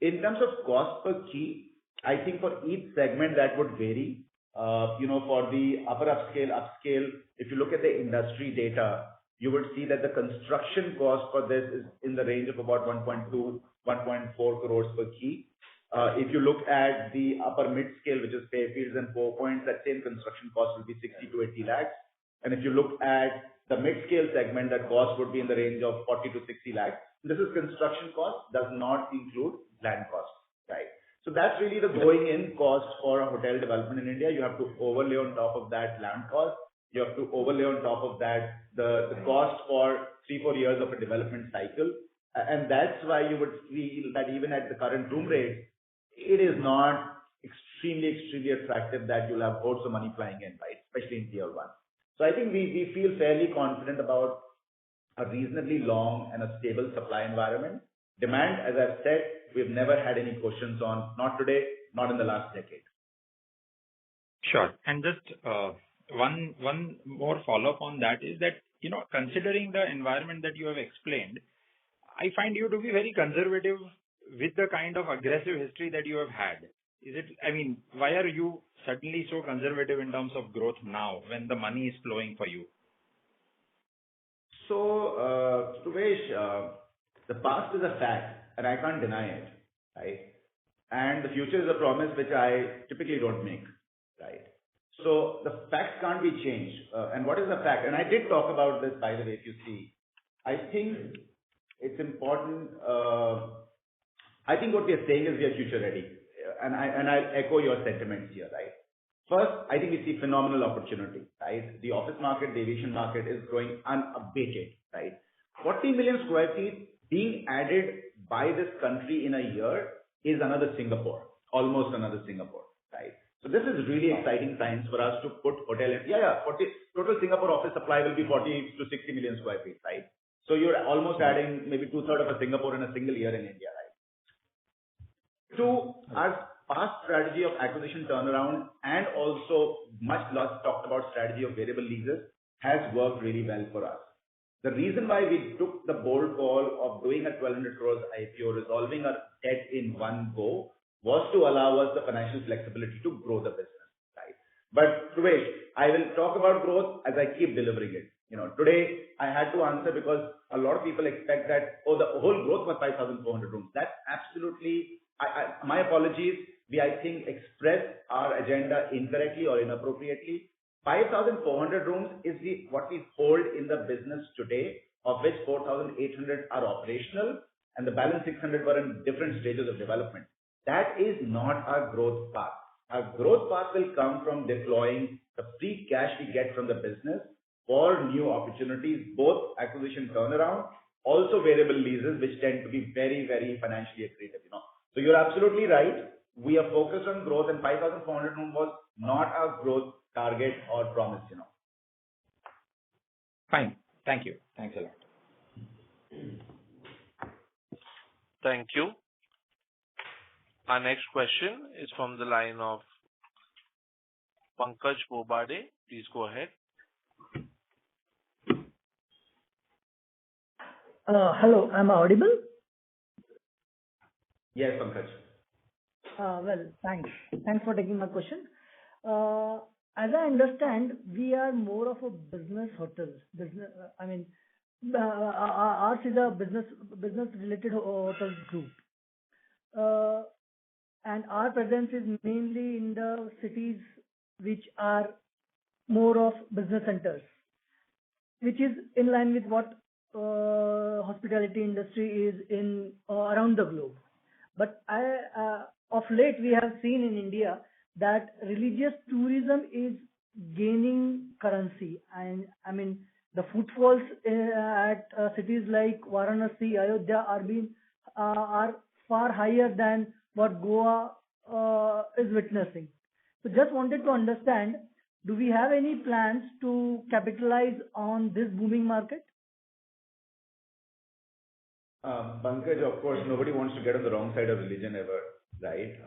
In terms of cost per key, I think for each segment that would vary. For the upper upscale, if you look at the industry data, you would see that the construction cost for this is in the range of about 1.2, 1.4 crores per key. If you look at the upper mid-scale, which is Fairfields and Four Points, that same construction cost will be 60 to 80 lakhs. And if you look at the mid-scale segment, that cost would be in the range of 40 to 60 lakhs. This is construction cost, does not include land cost, right? So that's really the going-in cost for a hotel development in India. You have to overlay on top of that land cost. You have to overlay on top of that the cost for 3-4 years of a development cycle. And that's why you would feel that even at the current room rate, it is not extremely attractive that you'll have hordes of money flying in, right? Especially in tier 1. So I think we feel fairly confident about a reasonably long and a stable supply environment. Demand, as I've said, we've never had any questions on, not today, not in the last decade. Sure. And just one more follow-up on that is that, considering the environment that you have explained, I find you to be very conservative with the kind of aggressive history that you have had. Why are you suddenly so conservative in terms of growth now when the money is flowing for you? So, Suvesh, the past is a fact and I can't deny it, right? And the future is a promise which I typically don't make, right? So the facts can't be changed. And what is the fact? And I did talk about this, by the way, if you see. I think it's important. I think what we are saying is we are future ready. And I'll echo your sentiments here, right? First, I think we see phenomenal opportunity, right? The office market, the aviation market is growing unabated, right? 40 million square feet being added by this country in a year is another Singapore, almost another Singapore, right? So this is really exciting times for us to put hotel in. Total Singapore office supply will be 40 to 60 million square feet, right? So you're almost adding maybe 2/3 of a Singapore in a single year in India, right? Two, past strategy of acquisition turnaround and also much less talked about strategy of variable leases has worked really well for us. The reason why we took the bold call of doing a 1,200 crores IPO, resolving our debt in one go, was to allow us the financial flexibility to grow the business, right? But Dhruvesh, I will talk about growth as I keep delivering it. Today I had to answer because a lot of people expect that, oh, the whole growth was 5,400 rooms. That's absolutely, my apologies. We, I think, expressed our agenda incorrectly or inappropriately. 5,400 rooms is what we hold in the business today, of which 4,800 are operational and the balance 600 were in different stages of development. That is not our growth path. Our growth path will come from deploying the free cash we get from the business for new opportunities, both acquisition turnaround, also variable leases, which tend to be very, very financially accretive. So you're absolutely right. We are focused on growth, and 5,400 room was not our growth target or promise. Fine. Thank you. Thanks a lot. Thank you. Our next question is from the line of Pankaj Bobade. Please go ahead. Hello, am I audible? Yes, Pankaj. Well, thanks. Thanks for taking my question. As I understand, we are more of a business hotels. Ours is a business-related hotels group. And our presence is mainly in the cities which are more of business centers, which is in line with what hospitality industry is in around the globe. But of late we have seen in India that religious tourism is gaining currency, and the footfalls at cities like Varanasi, Ayodhya are far higher than what Goa is witnessing. So just wanted to understand, do we have any plans to capitalize on this booming market? Pankaj, of course, nobody wants to get on the wrong side of religion ever, right?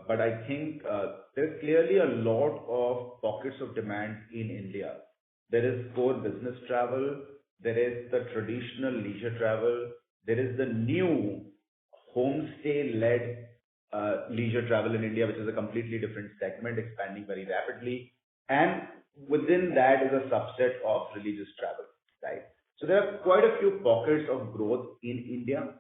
But I think there's clearly a lot of pockets of demand in India. There is core business travel, there is the traditional leisure travel, there is the new homestay-led leisure travel in India, which is a completely different segment, expanding very rapidly. And within that is a subset of religious travel, right? So there are quite a few pockets of growth in India.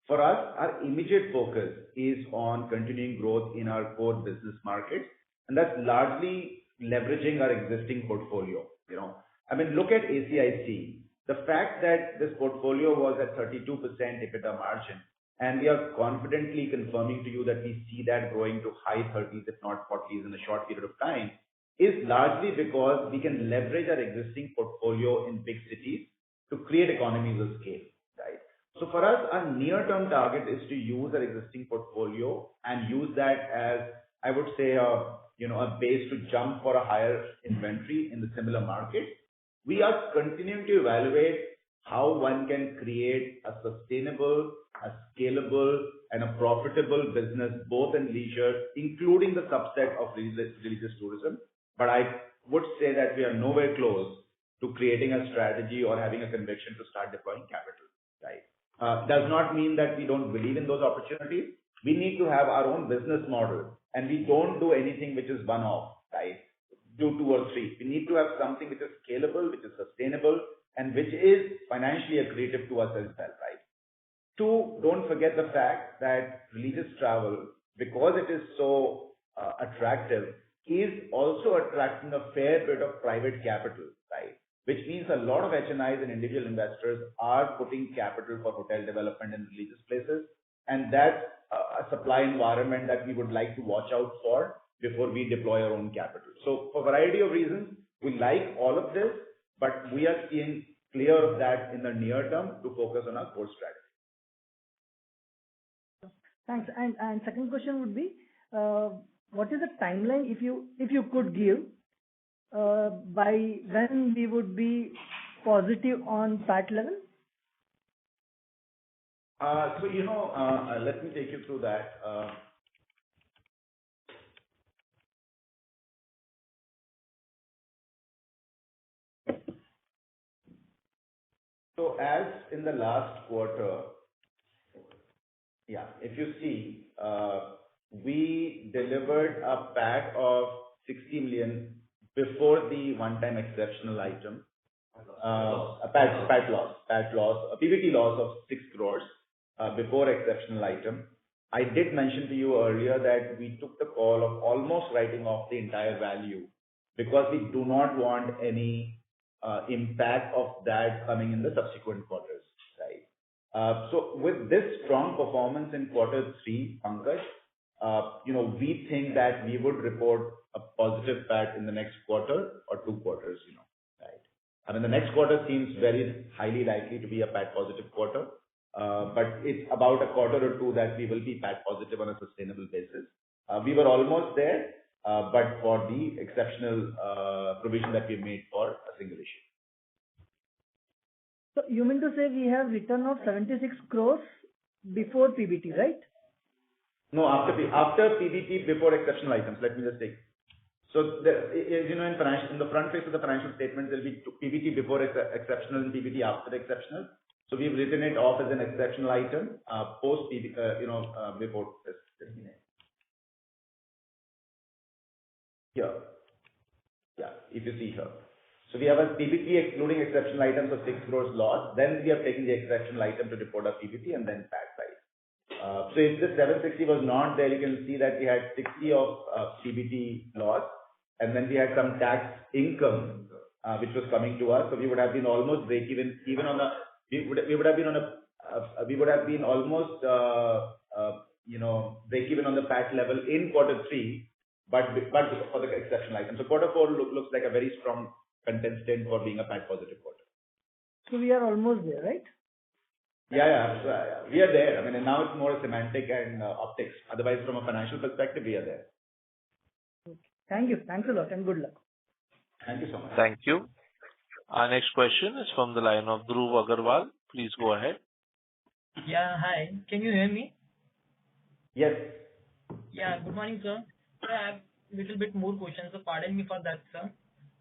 For us, our immediate focus is on continuing growth in our core business markets, and that's largely leveraging our existing portfolio. Look at ACIC. The fact that this portfolio was at 32% EBITDA margin, and we are confidently confirming to you that we see that growing to high 30s, if not 40s, in a short period of time, is largely because we can leverage our existing portfolio in big cities to create economies of scale, right? So for us, our near-term target is to use our existing portfolio and use that as, I would say, a base to jump for a higher inventory in the similar market. We are continuing to evaluate how one can create a sustainable, a scalable, and a profitable business, both in leisure, including the subset of religious tourism. But I would say that we are nowhere close to creating a strategy or having a conviction to start deploying capital, right? Does not mean that we don't believe in those opportunities. We need to have our own business model, and we don't do anything which is one-off, right? Do two or three. We need to have something which is scalable, which is sustainable, and which is financially accretive to us as well, right? Two, don't forget the fact that religious travel, because it is so attractive, is also attracting a fair bit of private capital, right? Which means a lot of HNIs and individual investors are putting capital for hotel development in religious places, and that's a supply environment that we would like to watch out for before we deploy our own capital. So for a variety of reasons, we like all of this, but we are seeing clear of that in the near term to focus on our core strategy. Thanks. And second question would be, what is the timeline, if you could give, by when we would be positive on PAT level? Let me take you through that. So as in the last quarter, if you see, we delivered a PAT of 60 million before the one-time exceptional item. A PAT loss, a PBT loss of 6 crores before exceptional item. I did mention to you earlier that we took the call of almost writing off the entire value because we do not want any impact of that coming in the subsequent quarters, right? So with this strong performance in quarter three, Pankaj, we think that we would report a positive PAT in the next quarter or 2 quarters, right? I mean, the next quarter seems very highly likely to be a PAT positive quarter, but it's about a quarter or 2 that we will be PAT positive on a sustainable basis. We were almost there, but for the exceptional provision that we made for a single issue. So you mean to say we have return of 76 crores before PBT, right? No, after PBT, before exceptional items. Let me just take. So, in the front face of the financial statement, there'll be PBT before exceptional and PBT after the exceptional. So we've written it off as an exceptional item, post PBT, before this. Here. Yeah, if you see here. So we have a PBT excluding exceptional items of 6 crores loss. Then we have taken the exceptional item to report our PBT and then PAT, right? So if this 760 was not there, you can see that we had 60 of PBT loss, and then we had some tax income which was coming to us. So we would have been almost break even on a we would have been almost break even on the PAT level in quarter three, but for the exceptional item. So quarter four looks like a very strong contestant for being a PAT positive quarter. So we are almost there, right? Yeah. So, we are there. I mean, and now it's more semantic and optics. Otherwise, from a financial perspective, we are there. Okay. Thank you. Thanks a lot and good luck. Thank you so much. Thank you. Our next question is from the line of Dhruv Agarwal. Please go ahead. Yeah, hi. Can you hear me? Yes. Yeah, good morning, sir. Sir, I have a little bit more questions, so pardon me for that, sir.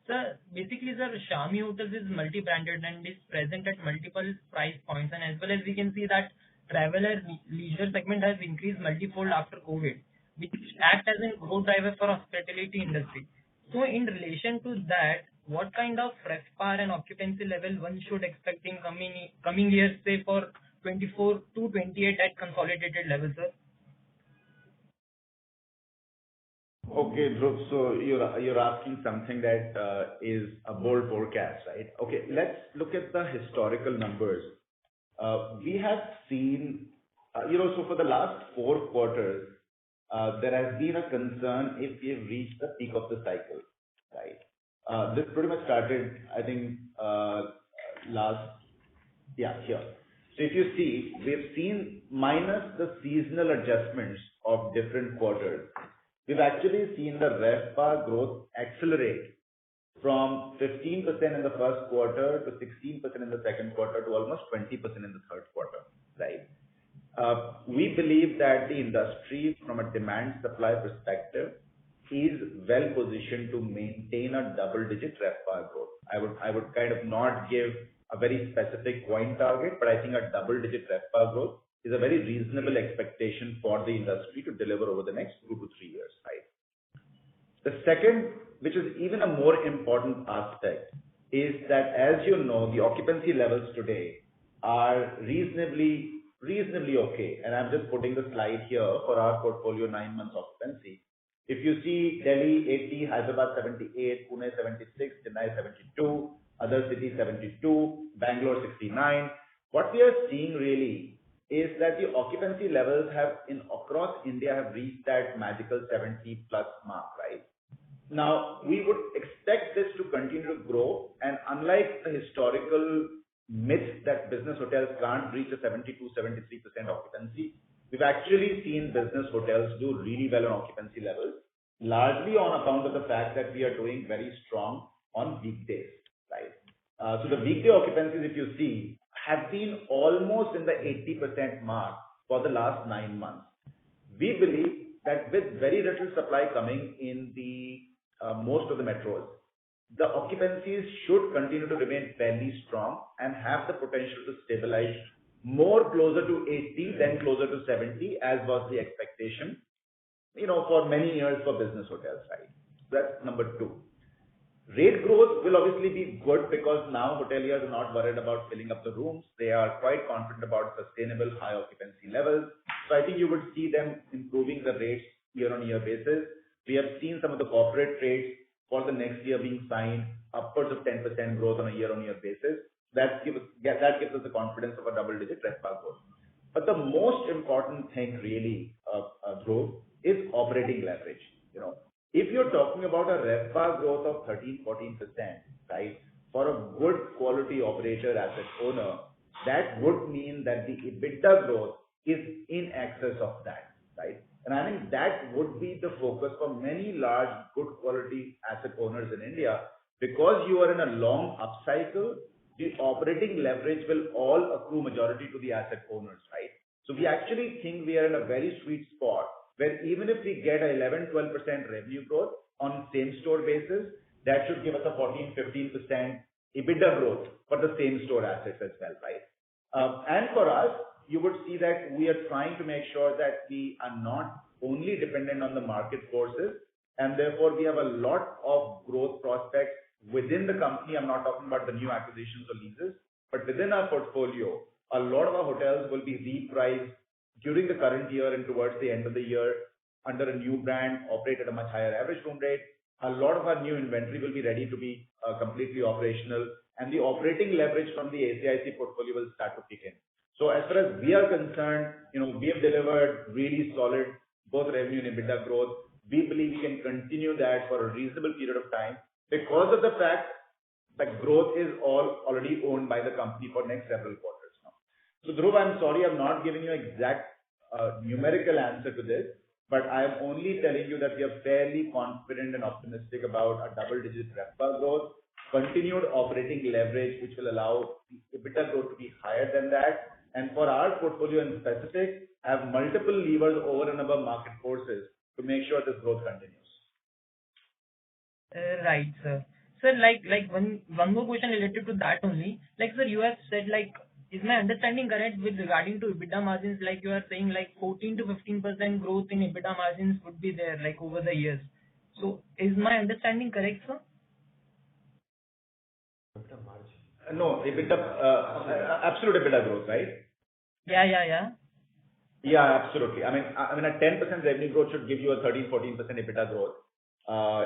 Sir, basically, sir, Samhi Hotels is multi-branded and is present at multiple price points, and as well as we can see that traveler leisure segment has increased multifold after COVID, which acts as a growth driver for hospitality industry. So, in relation to that, what kind of RevPAR and occupancy level one should expect in coming years, say for 24 to 28 at consolidated level, sir? Okay, Dhruv, so you're asking something that is a bold forecast, right? Okay, let's look at the historical numbers. We have seen, so for the last 4 quarters, there has been a concern if we have reached the peak of the cycle, right? This pretty much started, I think, here. So if you see, we've seen minus the seasonal adjustments of different quarters, we've actually seen the RevPAR growth accelerate from 15% in the first quarter to 16% in the second quarter to almost 20% in the third quarter, right? We believe that the industry, from a demand-supply perspective, is well positioned to maintain a double-digit RevPAR growth. I would kind of not give a very specific point target, but I think a double-digit RevPAR growth is a very reasonable expectation for the industry to deliver over the next 2 to 3 years, right? The second, which is even a more important aspect, is that, as you know, the occupancy levels today are reasonably okay. And I'm just putting the slide here for our portfolio 9 months occupancy. If you see Delhi 80, Hyderabad 78, Pune 76, Chennai 72, other cities 72, Bangalore 69. What we are seeing really is that the occupancy levels across India have reached that magical 70 plus mark, right? Now, we would expect this to continue to grow, and unlike the historical myth that business hotels can't reach a 72-73% occupancy, we've actually seen business hotels do really well on occupancy levels, largely on account of the fact that we are doing very strong on weekdays, right? So the weekday occupancies, if you see, have been almost in the 80% mark for the last 9 months. We believe that with very little supply coming in the most of the metros, the occupancies should continue to remain fairly strong and have the potential to stabilize more closer to 80 than closer to 70, as was the expectation, for many years for business hotels, right? That's number two. Rate growth will obviously be good because now hoteliers are not worried about filling up the rooms. They are quite confident about sustainable high occupancy levels. So I think you would see them improving the rates year-on-year basis. We have seen some of the corporate rates for the next year being signed upwards of 10% growth on a year-on-year basis. That gives us the confidence of a double-digit RevPAR growth. But the most important thing really, Dhruv, is operating leverage. If you're talking about a RevPAR growth of 13-14%, right, for a good quality operator, asset owner, that would mean that the EBITDA growth is in excess of that, right? And I think that would be the focus for many large, good quality asset owners in India. Because you are in a long upcycle, the operating leverage will all accrue majority to the asset owners, right? So we actually think we are in a very sweet spot where even if we get a 11-12% revenue growth on same-store basis, that should give us a 14-15% EBITDA growth for the same-store assets as well, right? And for us, you would see that we are trying to make sure that we are not only dependent on the market forces, and therefore we have a lot of growth prospects within the company. I'm not talking about the new acquisitions or leases, but within our portfolio, a lot of our hotels will be repriced during the current year and towards the end of the year under a new brand, operate at a much higher average room rate. A lot of our new inventory will be ready to be completely operational, and the operating leverage from the ACIC portfolio will start to kick in. So as far as we are concerned, we have delivered really solid both revenue and EBITDA growth. We believe we can continue that for a reasonable period of time because of the fact that growth is already owned by the company for next several quarters now. So Dhruv, I'm sorry I'm not giving you exact numerical answer to this, but I am only telling you that we are fairly confident and optimistic about a double-digit RevPAR growth, continued operating leverage, which will allow the EBITDA growth to be higher than that. And for our portfolio in specific, have multiple levers over and above market forces to make sure this growth continues. Right, sir. Sir, like one more question related to that only. Like, sir, you have said, like, is my understanding correct with regarding to EBITDA margins? Like you are saying, like 14 to 15% growth in EBITDA margins would be there, like over the years. So, is my understanding correct, sir? No, EBITDA, absolute EBITDA growth, right? Yeah. Yeah, absolutely. I mean, a 10% revenue growth should give you a 13-14% EBITDA growth.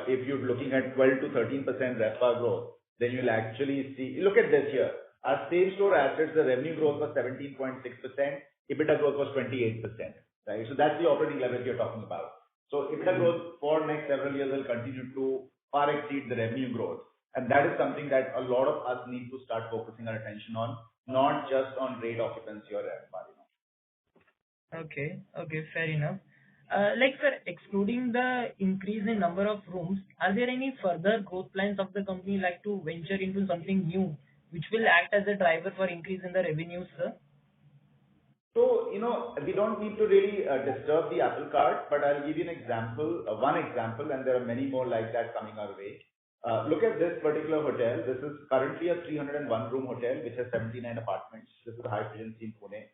If you're looking at 12 to 13% RevPAR growth, then you'll actually see. Look at this year. Our same-store assets, the revenue growth was 17.6%, EBITDA growth was 28%, right? So that's the operating leverage you're talking about. So EBITDA growth for next several years will continue to far exceed the revenue growth. And that is something that a lot of us need to start focusing our attention on, not just on rate occupancy or RevPAR. Okay, fair enough. Like, sir, excluding the increase in number of rooms, are there any further growth plans of the company like to venture into something new, which will act as a driver for increase in the revenues, sir? So, we don't need to really disturb the apple cart, but I'll give you an example, one example, and there are many more like that coming our way. Look at this particular hotel. This is currently a 301-room hotel, which has 79 apartments. This is a Hyatt Regency in Pune.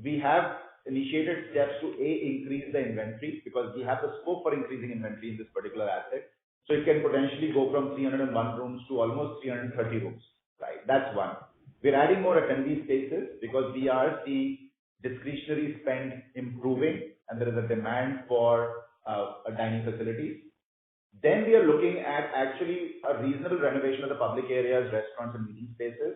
We have initiated steps to increase the inventory because we have the scope for increasing inventory in this particular asset. So it can potentially go from 301 rooms to almost 330 rooms, right? That's one. We're adding more F&B spaces because we are seeing discretionary spend improving and there is a demand for dining facilities. Then we are looking at actually a reasonable renovation of the public areas, restaurants and meeting spaces.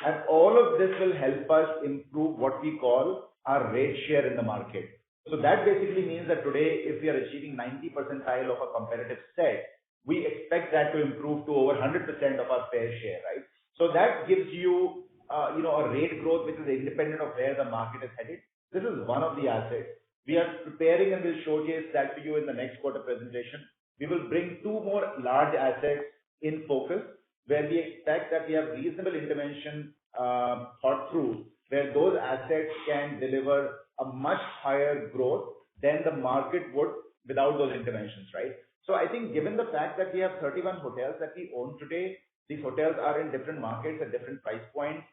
And all of this will help us improve what we call our rate share in the market. So that basically means that today, if we are achieving 90 percentile of a competitive set, we expect that to improve to over 100% of our fair share, right? So that gives you, a rate growth which is independent of where the market is headed. This is one of the assets. We are preparing and will showcase that to you in the next quarter presentation. We will bring two more large assets in focus where we expect that we have reasonable intervention thought through, where those assets can deliver a much higher growth than the market would without those interventions, right? So I think given the fact that we have 31 hotels that we own today, these hotels are in different markets at different price points.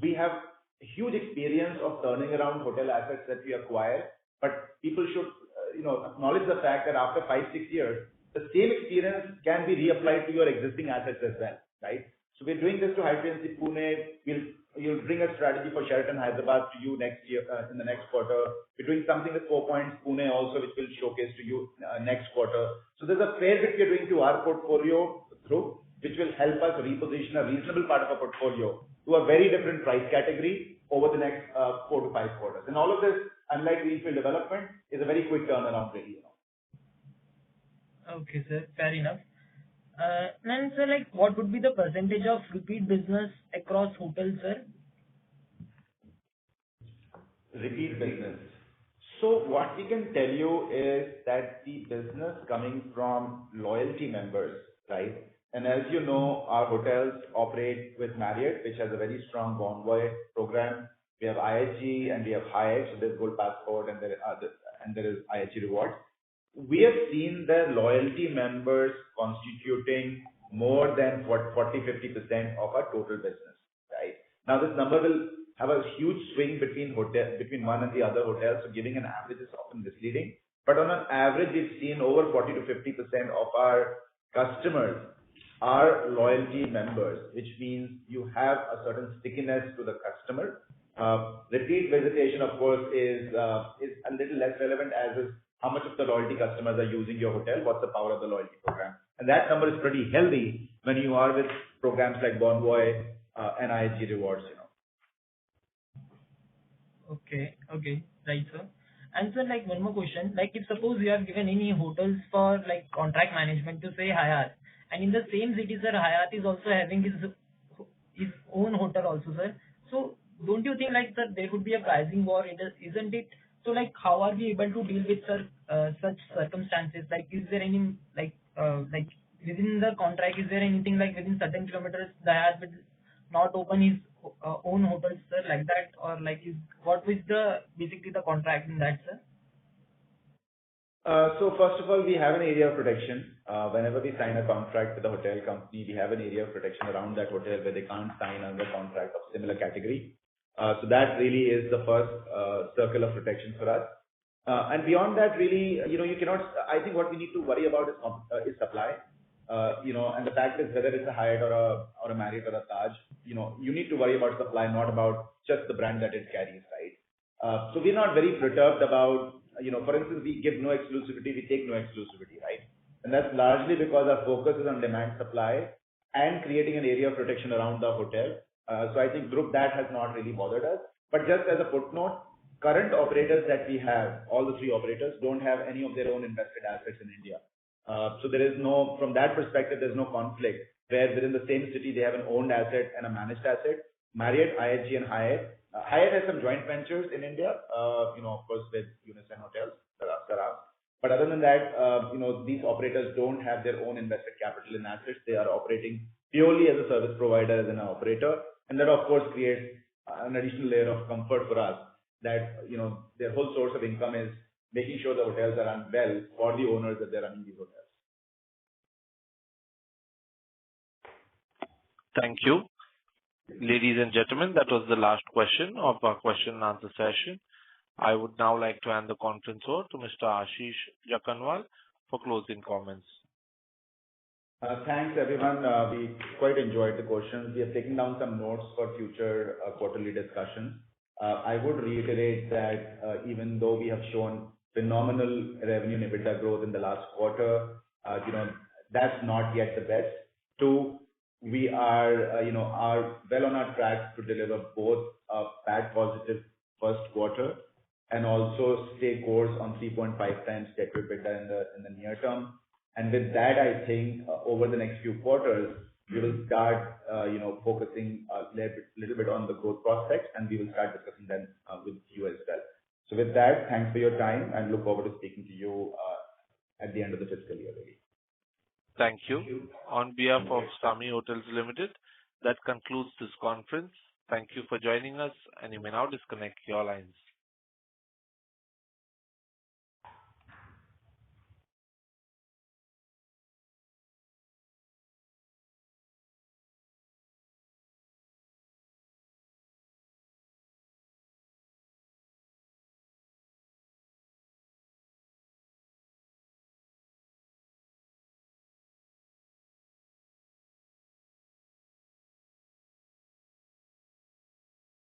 We have huge experience of turning around hotel assets that we acquire, but people should, acknowledge the fact that after 5-6 years, the same experience can be reapplied to your existing assets as well, right? So we're doing this to High Regency Pune. You'll bring a strategy for Sheraton Hyderabad to you next year, in the next quarter. We're doing something with 4 Points Pune also, which we'll showcase to you next quarter. So there's a fair bit we're doing to our portfolio through, which will help us reposition a reasonable part of our portfolio to a very different price category over the next 4 to 5 quarters. And all of this, unlike greenfield development, is a very quick turnaround really. Okay, sir. Fair enough. And sir, like, what would be the percentage of repeat business across hotels, sir? Repeat business. So what we can tell you is that the business coming from loyalty members, right? And as you know, our hotels operate with Marriott, which has a very strong Bonvoy program. We have IHG and we have Hyatt, so there's Gold Passport and there is IHG Rewards. We have seen the loyalty members constituting more than 40-50% of our total business, right? Now this number will have a huge swing between one and the other hotels, so giving an average is often misleading. But on an average, we've seen over 40-50% of our customers are loyalty members, which means you have a certain stickiness to the customer. Repeat visitation, of course, is a little less relevant, as is how much of the loyalty customers are using your hotel, what's the power of the loyalty program. And that number is pretty healthy when you are with programs like Bonvoy and IHG Rewards, Okay, right, sir. And sir, like, one more question. Like, if suppose you have given any hotels for like contract management to say Hyatt, and in the same city, sir, Hyatt is also having his own hotel also, sir. So don't you think, like, sir, there could be a pricing war, isn't it? So, like, how are we able to deal with such circumstances? Like, is there any like within the contract, is there anything like within certain kilometers the Hyatt will not open his own hotels, sir, like that, or like what is basically the contract in that, sir? So first of all, we have an area of protection. Whenever we sign a contract with a hotel company, we have an area of protection around that hotel where they can't sign another contract of similar category. So that really is the first circle of protection for us. And beyond that, really, you cannot. I think what we need to worry about is supply. And the fact is whether it's a Hyatt or a Marriott or a Taj, you need to worry about supply, not about just the brand that it carries, right? So we're not very perturbed about, for instance, we give no exclusivity, we take no exclusivity, right? And that's largely because our focus is on demand supply and creating an area of protection around the hotel. So I think group that has not really bothered us. But just as a footnote, current operators that we have, all the 3 operators, don't have any of their own invested assets in India. So there is no, from that perspective, there's no conflict where within the same city they have an owned asset and a managed asset. Marriott, IHG and Hyatt. Hyatt has some joint ventures in India, of course with Unison Hotels, Sarab. But other than that, these operators don't have their own invested capital in assets. They are operating purely as a service provider, as an operator. And that of course creates an additional layer of comfort for us that, their whole source of income is making sure the hotels are run well for the owners that they're running these hotels. Thank you. Ladies and gentlemen, that was the last question of our question and answer session. I would now like to hand the conference over to Mr. Ashish Jakhanwala for closing comments. Thanks everyone. We quite enjoyed the questions. We have taken down some notes for future quarterly discussions. I would reiterate that even though we have shown phenomenal revenue and EBITDA growth in the last quarter, that's not yet the best. 2, we are well on our track to deliver both a PAT positive first quarter and also stay course on 3.5 times debt to EBITDA in the near term. And with that, I think over the next few quarters, we will start, focusing a little bit on the growth prospects, and we will start discussing them with you as well. So with that, thanks for your time and look forward to speaking to you at the end of the fiscal year, really. Thank you. On behalf of Samhi Hotels Limited, that concludes this conference. Thank you for joining us, and you may now disconnect your lines.